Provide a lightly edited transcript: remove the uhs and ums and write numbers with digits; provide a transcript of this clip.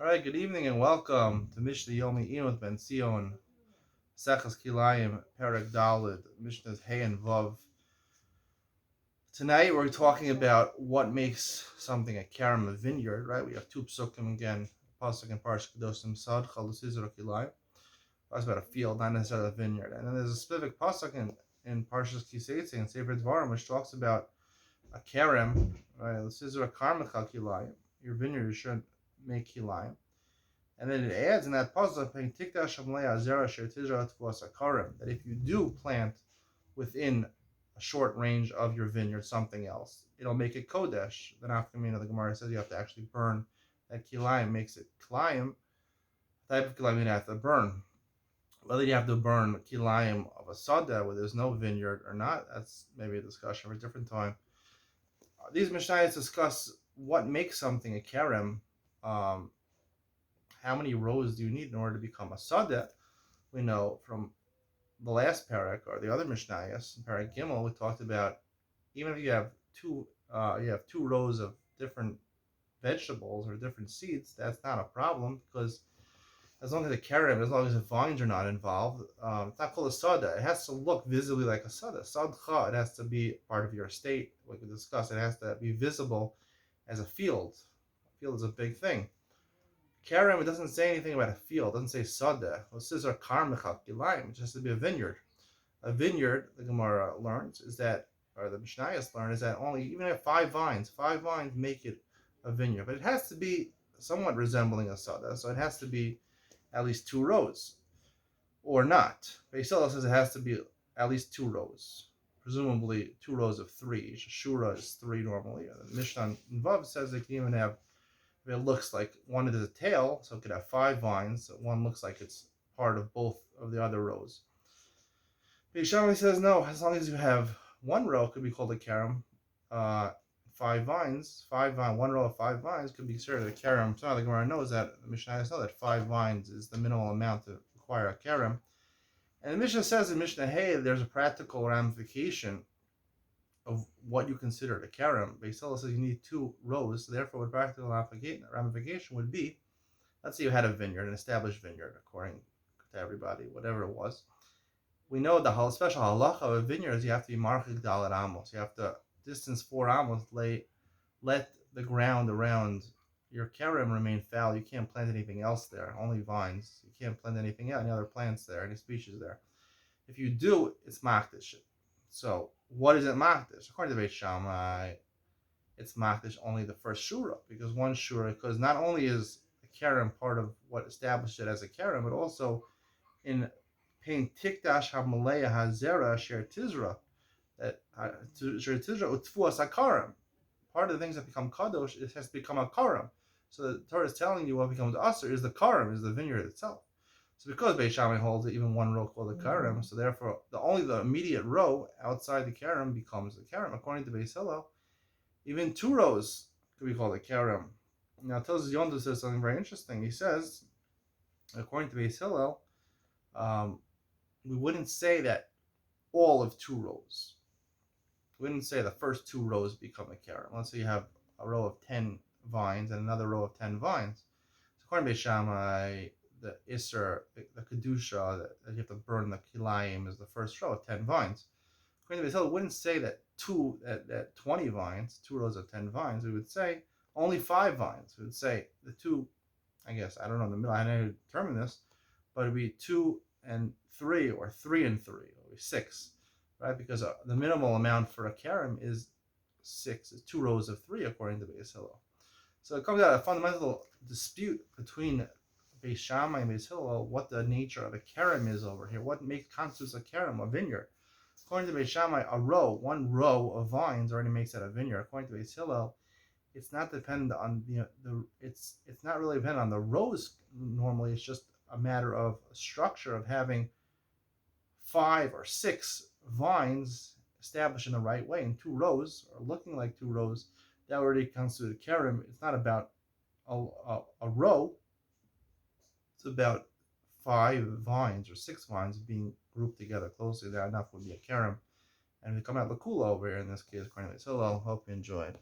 All right, good evening and welcome to Mishna Yomi Iyun with Ben Sion, Sechas Kilayim, Perek Dalid, Mishnah's Hey and Vav. Tonight we're talking about what makes something a karam, a vineyard, right? We have two psukim again, pasuk and parsha kedoshim sad chalusizor kilayim. Talks about a field, not necessarily a vineyard. And then there's a specific pasuk in Parshas Kiseitze and Sefer Dvarim which talks about a karam, right? Lusizor karmecha kilayim. Your vineyard should make kilayim. And then it adds in that pasuk that if you do plant within a short range of your vineyard something else, it'll make it kodesh. The nafkamina, the Gemara says you have to actually burn that kilayim, makes it kilayim. Type of kilayim you have to burn. Whether you have to burn kilayim of a sada where there's no vineyard or not, that's maybe a discussion for a different time. These Mishnayos discuss what makes something a kerem. How many rows do you need in order to become a sadeh? We know from the last parak or the other Mishnayos, parak Gimel, we talked about even if you have two rows of different vegetables or different seeds, that's not a problem because as long as the kerem, as long as the vines are not involved, it's not called a sadeh. It has to look visibly like a sadeh. Sadcha, it has to be part of your estate. Like we discussed, it has to be visible as a field. A field is a big thing. Kerem, it doesn't say anything about a field. It doesn't say sadeh. It has to be a vineyard. A vineyard, the Gemara learns, is that, or the Mishnayos learn, is that only even at five vines make it a vineyard. But it has to be somewhat resembling a sadeh, so it has to be at least two rows, or not. Beisila says it has to be at least two rows, presumably two rows of three. Shura is three normally. The Mishna in Vav says they can even have. It looks like one is a tail, so it could have five vines. One looks like it's part of both of the other rows. Beishamai says no, as long as you have one row, it could be called a karam. One row of five vines could be considered a karam. So the Gemara knows that the Mishnah says that five vines is the minimal amount to require a karam. And the Mishnah says in Mishnah, hey, there's a practical ramification of what you consider a karam. Beisila says you need two rows, so therefore what practical ramification would be, let's say you had a vineyard, an established vineyard, according to everybody, whatever it was. We know the whole special halacha of a vineyard is you have to be marchik dalet amos. You have to distance 4 amos, let the ground around your karam remain fallow. You can't plant anything else there, only vines. You can't plant anything else, any other plants there, any species there. If you do, it's makdish. So what is it makdish? According to Beit Shammai, it's makdish only the first shura, because one shura, because not only is the karam part of what established it as a karam, but also in paying tikdash hamaleya hazera sher tizra, that sher tizra utfuas akaram. Part of the things that become kadosh, it has to become a karam. So the Torah is telling you what becomes aser is the karam, is the vineyard itself. So because Beit Shammai holds that even one row called a karam, so therefore only the immediate row outside the karam becomes the karam. According to Beis Hillel, even two rows could be called a karam. Now Tozus Yondu says something very interesting. He says, according to Beis Hillel, we wouldn't say that all of two rows. We wouldn't say the first two rows become a karam. Let's say you have a row of 10 vines and another row of 10 vines. So according to Beit Shammai, the Isser, the Kedusha, that you have to burn the Kilayim is the first row of 10 vines. According to Beis Hillel, it wouldn't say that 20 vines, two rows of 10 vines. We would say only 5 vines. We would say the two, I guess, I don't know in the middle, I don't know how to determine this, but it would be 2 and 3 or 3 and 3 or 6, right? Because the minimal amount for a karam is 6, is 2 rows of 3 according to Beis Hillel. So it comes out a fundamental dispute between Beis Shammai and Beis Hillel what the nature of a karam is over here. What constitutes a karam, a vineyard? According to Beis Shammai, one row of vines already makes that a vineyard. According to Beis Hillel, it's not dependent on it's not really dependent on the rows. Normally, it's just a matter of a structure of having 5 or 6 vines established in the right way in 2 rows or looking like 2 rows. That already constitutes a karam. It's not about a row. It's about 5 vines or 6 vines being grouped together closely. That enough would be a karam. And we come out lakula over here in this case, according to Hillel. Hope you enjoyed.